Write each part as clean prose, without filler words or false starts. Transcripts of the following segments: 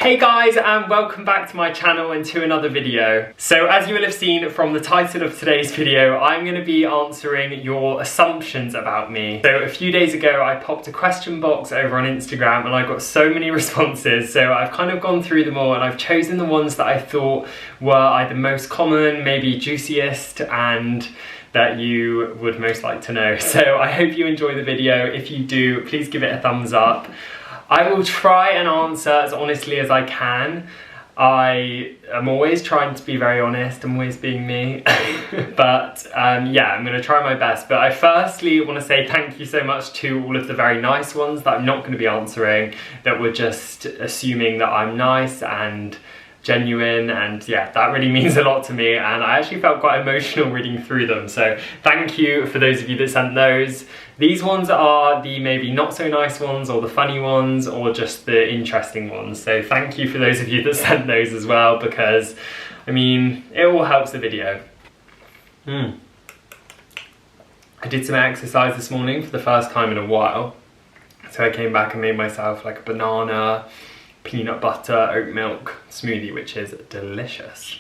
Hey guys, and welcome back to my channel and to another video. So as you will have seen from the title of today's video, I'm going to be answering your assumptions about me. So a few days ago I popped a question box over on Instagram and I got so many responses, so I've kind of gone through them all and I've chosen the ones that I thought were either most common, maybe juiciest, and that you would most like to know. So I hope you enjoy the video. If you do, please give it a thumbs up. I will try and answer as honestly as I can. I am always trying to be very honest, I'm always being me. But yeah, I'm going to try my best. But I firstly want to say thank you so much to all of the very nice ones that I'm not going to be answering, that were just assuming that I'm nice and genuine, and yeah, that really means a lot to me, and I actually felt quite emotional reading through them, so thank you for those of you that sent those. These ones are the maybe not so nice ones, or the funny ones, or just the interesting ones, so thank you for those of you that sent those as well, because I mean, it all helps the video. I did some exercise this morning for the first time in a while, so I came back and made myself like a banana peanut butter oat milk smoothie, which is delicious.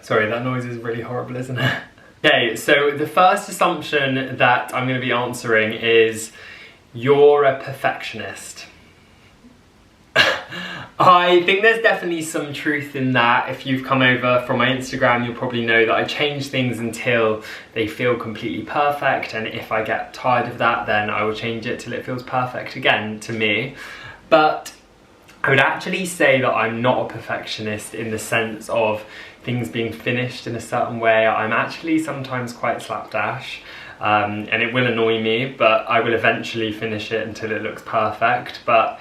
Sorry, that noise is really horrible, isn't it? Okay, so the first assumption that I'm going to be answering is you're a perfectionist. I think there's definitely some truth in that. If you've come over from my Instagram, you'll probably know that I change things until they feel completely perfect, and if I get tired of that, then I will change it till it feels perfect again to me. But I would actually say that I'm not a perfectionist in the sense of things being finished in a certain way. I'm actually sometimes quite slapdash. And it will annoy me, but I will eventually finish it until it looks perfect. But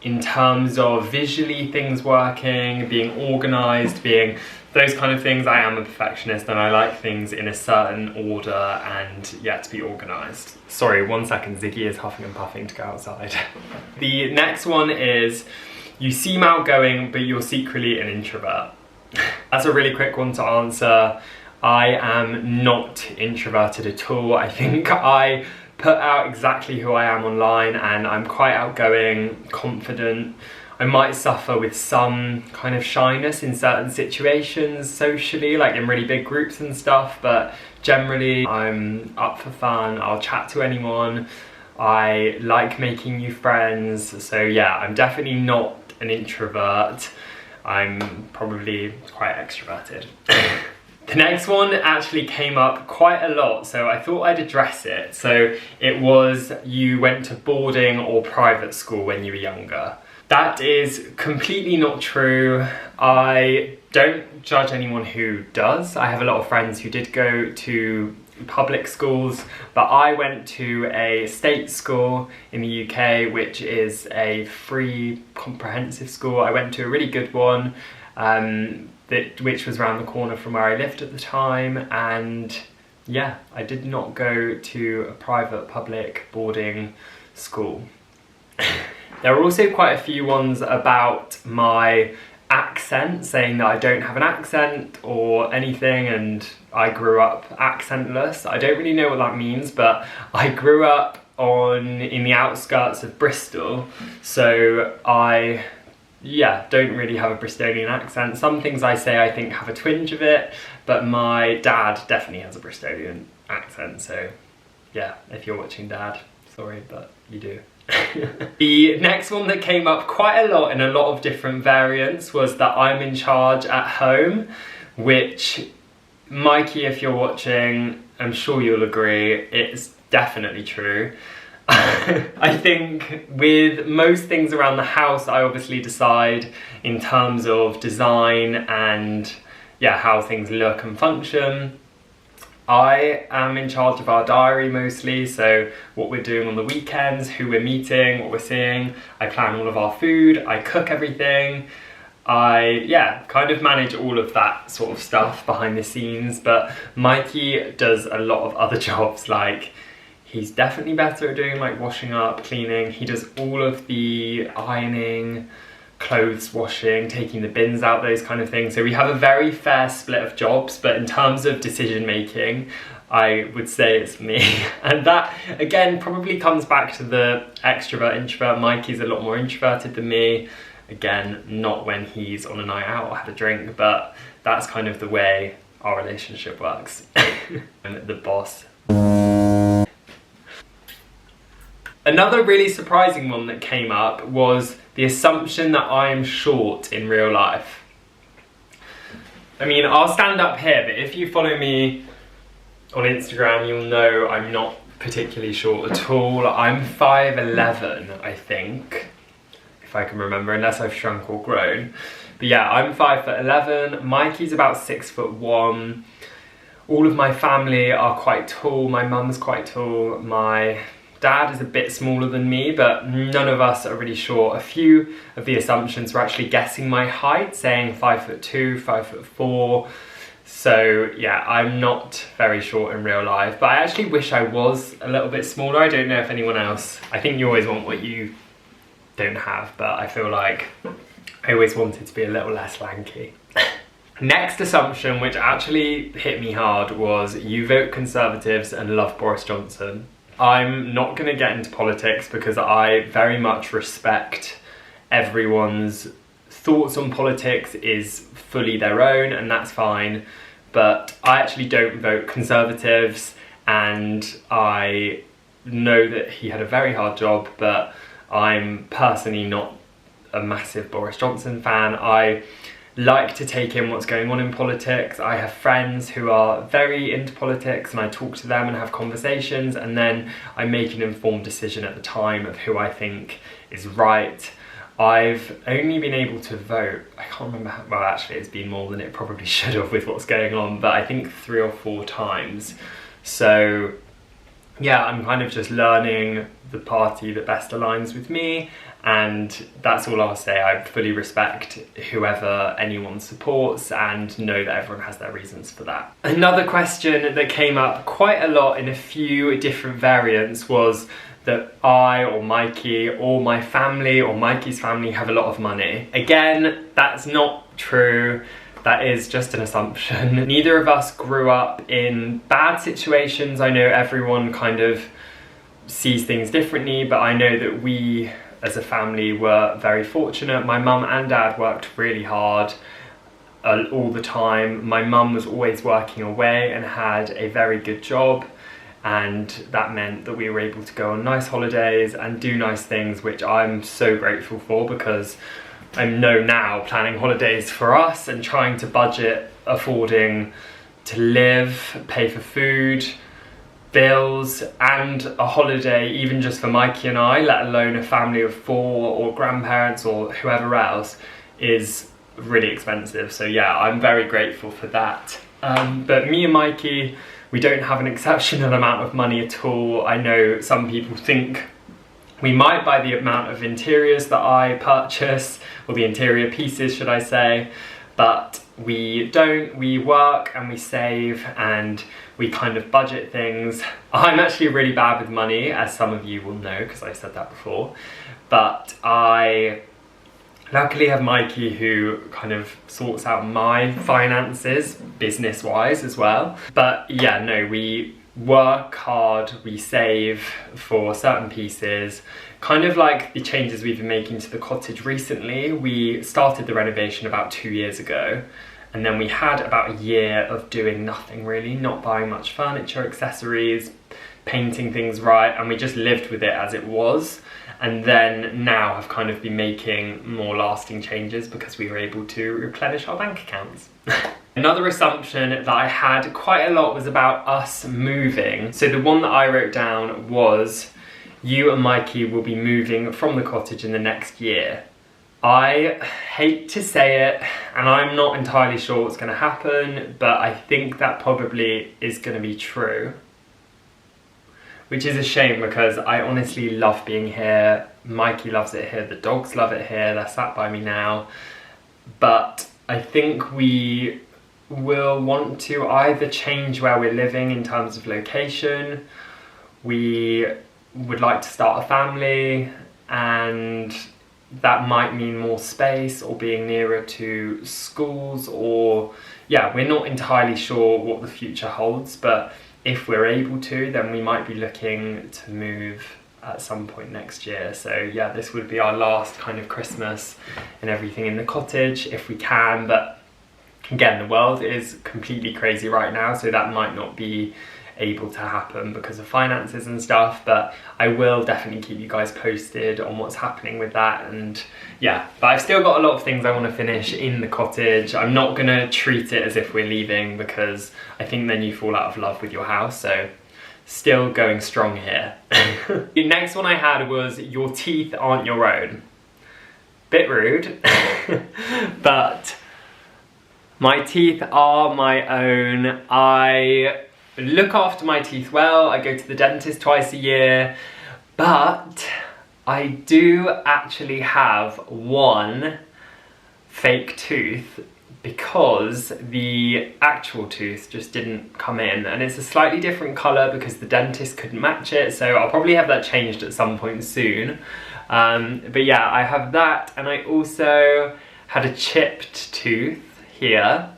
in terms of visually things working, being organised, being those kind of things, I am a perfectionist and I like things in a certain order and yeah, to be organised. Sorry, 1 second, Ziggy is huffing and puffing to go outside. The next one is, you seem outgoing but you're secretly an introvert. That's a really quick one to answer. I am not introverted at all. I think I put out exactly who I am online, and I'm quite outgoing, confident. I might suffer with some kind of shyness in certain situations socially, like in really big groups and stuff, but generally I'm up for fun. I'll chat to anyone. I like making new friends. So yeah, I'm definitely not an introvert. I'm probably quite extroverted. The next one actually came up quite a lot, so I thought I'd address it. So it was, you went to boarding or private school when you were younger. That is completely not true. I don't judge anyone who does. I have a lot of friends who did go to public schools, but I went to a state school in the UK, which is a free comprehensive school. I went to a really good one, which was around the corner from where I lived at the time, and yeah, I did not go to a private public boarding school. There are also quite a few ones about my accent, saying that I don't have an accent or anything, and I grew up accentless. I don't really know what that means, but I grew up in the outskirts of Bristol, so I don't really have a Bristolian accent. Some things I say I think have a twinge of it, but my dad definitely has a Bristolian accent, so yeah, if you're watching, Dad, sorry, but you do. The next one that came up quite a lot in a lot of different variants was that I'm in charge at home, which, Mikey, if you're watching, I'm sure you'll agree, it's definitely true. I think with most things around the house, I obviously decide in terms of design and yeah, how things look and function. I am in charge of our diary mostly, so what we're doing on the weekends, who we're meeting, what we're seeing. I plan all of our food, I cook everything. I kind of manage all of that sort of stuff behind the scenes, but Mikey does a lot of other jobs. Like, he's definitely better at doing like washing up, cleaning. He does all of the ironing, clothes washing, taking the bins out, those kind of things. So we have a very fair split of jobs, but in terms of decision making, I would say it's me. And that, again, probably comes back to the extrovert-introvert. Mikey's a lot more introverted than me. Again, not when he's on a night out or had a drink, but that's kind of the way our relationship works. I'm the boss. Another really surprising one that came up was the assumption that I am short in real life. I mean, I'll stand up here, but if you follow me on Instagram, you'll know I'm not particularly short at all. I'm 5'11", I think, if I can remember, unless I've shrunk or grown. But yeah, I'm 5'11". Mikey's about 6'1". All of my family are quite tall. My mum's quite tall. My dad is a bit smaller than me, but none of us are really short. A few of the assumptions were actually guessing my height, saying 5'2", 5'4". So yeah, I'm not very short in real life, but I actually wish I was a little bit smaller. I don't know if anyone else, I think you always want what you don't have, but I feel like I always wanted to be a little less lanky. Next assumption, which actually hit me hard, was you vote Conservatives and love Boris Johnson. I'm not going to get into politics because I very much respect everyone's thoughts on politics is fully their own, and that's fine. But I actually don't vote Conservatives, and I know that he had a very hard job, but I'm personally not a massive Boris Johnson fan. I like to take in what's going on in politics. I have friends who are very into politics, and I talk to them and have conversations, and then I make an informed decision at the time of who I think is right. I've only been able to vote, I can't remember how, well actually it's been more than it probably should have with what's going on, but I think 3 or 4 times. So yeah, I'm kind of just learning the party that best aligns with me, and that's all I'll say. I fully respect whoever anyone supports and know that everyone has their reasons for that. Another question that came up quite a lot in a few different variants was that I or Mikey or my family or Mikey's family have a lot of money. Again, that's not true. That is just an assumption. Neither of us grew up in bad situations. I know everyone kind of sees things differently, but I know that we as a family were very fortunate. My mum and dad worked really hard all the time. My mum was always working away and had a very good job, and that meant that we were able to go on nice holidays and do nice things, which I'm so grateful for, because I know now planning holidays for us and trying to budget, affording to live, pay for food, bills, and a holiday even just for Mikey and I, let alone a family of 4 or grandparents or whoever else, is really expensive. So yeah, I'm very grateful for that. But me and Mikey, we don't have an exceptional amount of money at all. I know some people think we might by the amount of interiors that I purchase, or the interior pieces should I say, but we don't. We work and we save and we kind of budget things. I'm actually really bad with money, as some of you will know because I said that before, but I luckily have Mikey who kind of sorts out my finances business-wise as well. But yeah, no, we work hard, we save for certain pieces, kind of like the changes we've been making to the cottage recently. We started the renovation about 2 years ago, and then we had about a year of doing nothing really, not buying much furniture, accessories, painting things right, and we just lived with it as it was. And then now have kind of been making more lasting changes because we were able to replenish our bank accounts. Another assumption that I had quite a lot was about us moving. So the one that I wrote down was, you and Mikey will be moving from the cottage in the next year. I hate to say it, and I'm not entirely sure what's going to happen, but I think that probably is going to be true. Which is a shame because I honestly love being here. Mikey loves it here, the dogs love it here, they're sat by me now. But I think we will want to either change where we're living in terms of location, we would like to start a family, and that might mean more space or being nearer to schools, or yeah, we're not entirely sure what the future holds, but if we're able to, then we might be looking to move at some point next year. So yeah, this would be our last kind of Christmas and everything in the cottage if we can, but again, the world is completely crazy right now, so that might not be able to happen because of finances and stuff, but I will definitely keep you guys posted on what's happening with that. And yeah, but I've still got a lot of things I want to finish in the cottage. I'm not gonna treat it as if we're leaving, because I think then you fall out of love with your house. So still going strong here. The next one I had was your teeth aren't your own. Bit rude, but my teeth are my own. I look after my teeth well. I go to the dentist twice a year, but I do actually have one fake tooth because the actual tooth just didn't come in, and it's a slightly different colour because the dentist couldn't match it, so I'll probably have that changed at some point soon. But yeah, I have that, and I also had a chipped tooth here.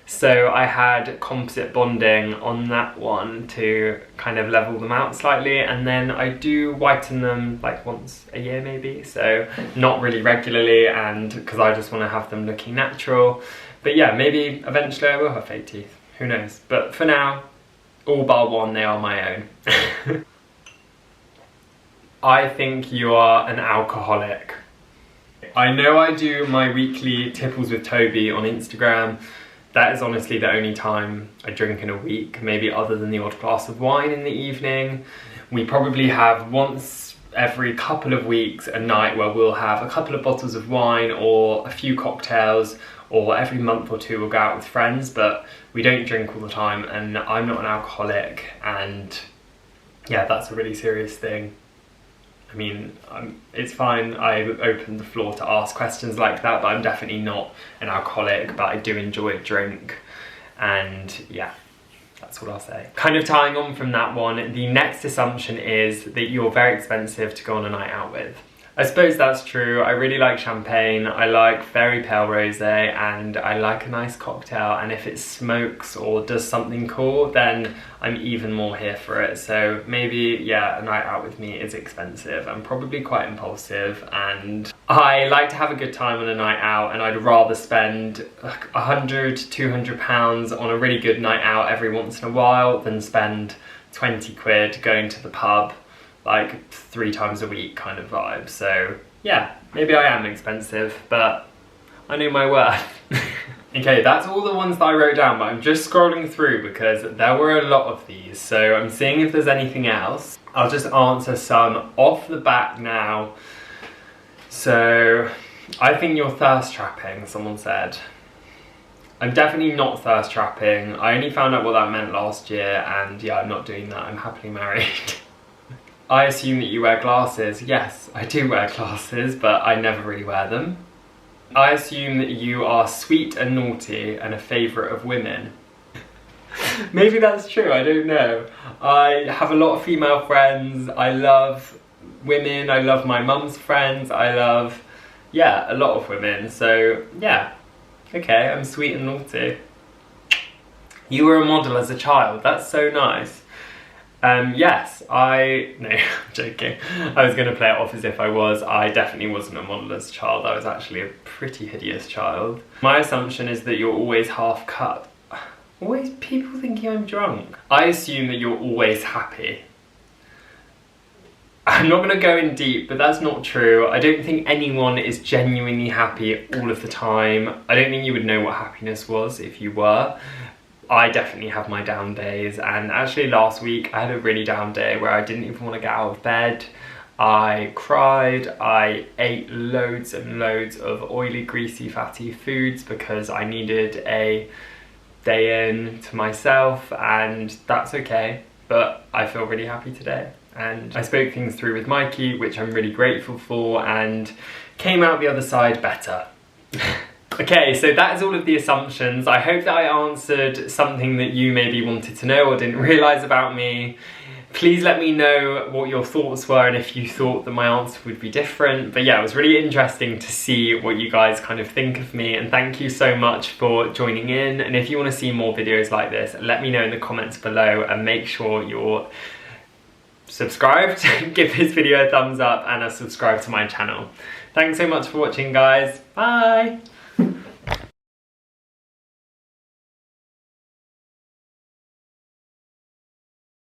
So I had composite bonding on that one to kind of level them out slightly, and then I do whiten them like once a year maybe, so not really regularly, and because I just want to have them looking natural. But yeah, maybe eventually I will have fake teeth, who knows. But for now, all bar one, they are my own. I think you are an alcoholic. I know I do my weekly tipples with Toby on Instagram. That is honestly the only time I drink in a week, maybe other than the odd glass of wine in the evening. We probably have once every couple of weeks a night where we'll have a couple of bottles of wine or a few cocktails, or every month or two we'll go out with friends, but we don't drink all the time, and I'm not an alcoholic, and yeah, that's a really serious thing. I mean, it's fine, I opened the floor to ask questions like that, but I'm definitely not an alcoholic, but I do enjoy a drink, and yeah, that's what I'll say. Kind of tying on from that one, the next assumption is that you're very expensive to go on a night out with. I suppose that's true. I really like champagne, I like very pale rosé, and I like a nice cocktail, and if it smokes or does something cool, then I'm even more here for it. So maybe, yeah, a night out with me is expensive and probably quite impulsive, and I like to have a good time on a night out, and I'd rather spend like £100–200 on a really good night out every once in a while than spend 20 quid going to the pub like 3 times a week kind of vibe. So yeah, maybe I am expensive, but I know my worth. Okay, that's all the ones that I wrote down, but I'm just scrolling through because there were a lot of these, so I'm seeing if there's anything else. I'll just answer some off the bat now. So I think you're thirst trapping, someone said. I'm definitely not thirst trapping. I only found out what that meant last year, and yeah, I'm not doing that. I'm happily married. I assume that you wear glasses. Yes, I do wear glasses, but I never really wear them. I assume that you are sweet and naughty and a favourite of women. Maybe that's true, I don't know. I have a lot of female friends. I love women. I love my mum's friends. I love, yeah, a lot of women. So yeah, okay, I'm sweet and naughty. You were a model as a child. That's so nice. Yes, no, I'm joking. I was going to play it off as if I was. I definitely wasn't a model as a child. I was actually a pretty hideous child. My assumption is that you're always half cut. Always people thinking I'm drunk. I assume that you're always happy. I'm not going to go in deep, but that's not true. I don't think anyone is genuinely happy all of the time. I don't think you would know what happiness was if you were. I definitely have my down days, and actually last week I had a really down day where I didn't even want to get out of bed. I cried, I ate loads and loads of oily, greasy, fatty foods because I needed a day in to myself, and that's okay, but I feel really happy today. And I spoke things through with Mikey, which I'm really grateful for, and came out the other side better. Okay, so that is all of the assumptions. I hope that I answered something that you maybe wanted to know or didn't realise about me. Please let me know what your thoughts were and if you thought that my answer would be different. But yeah, it was really interesting to see what you guys kind of think of me, and thank you so much for joining in. And if you want to see more videos like this, let me know in the comments below, and make sure you're subscribed, give this video a thumbs up, and subscribe to my channel. Thanks so much for watching, guys. Bye!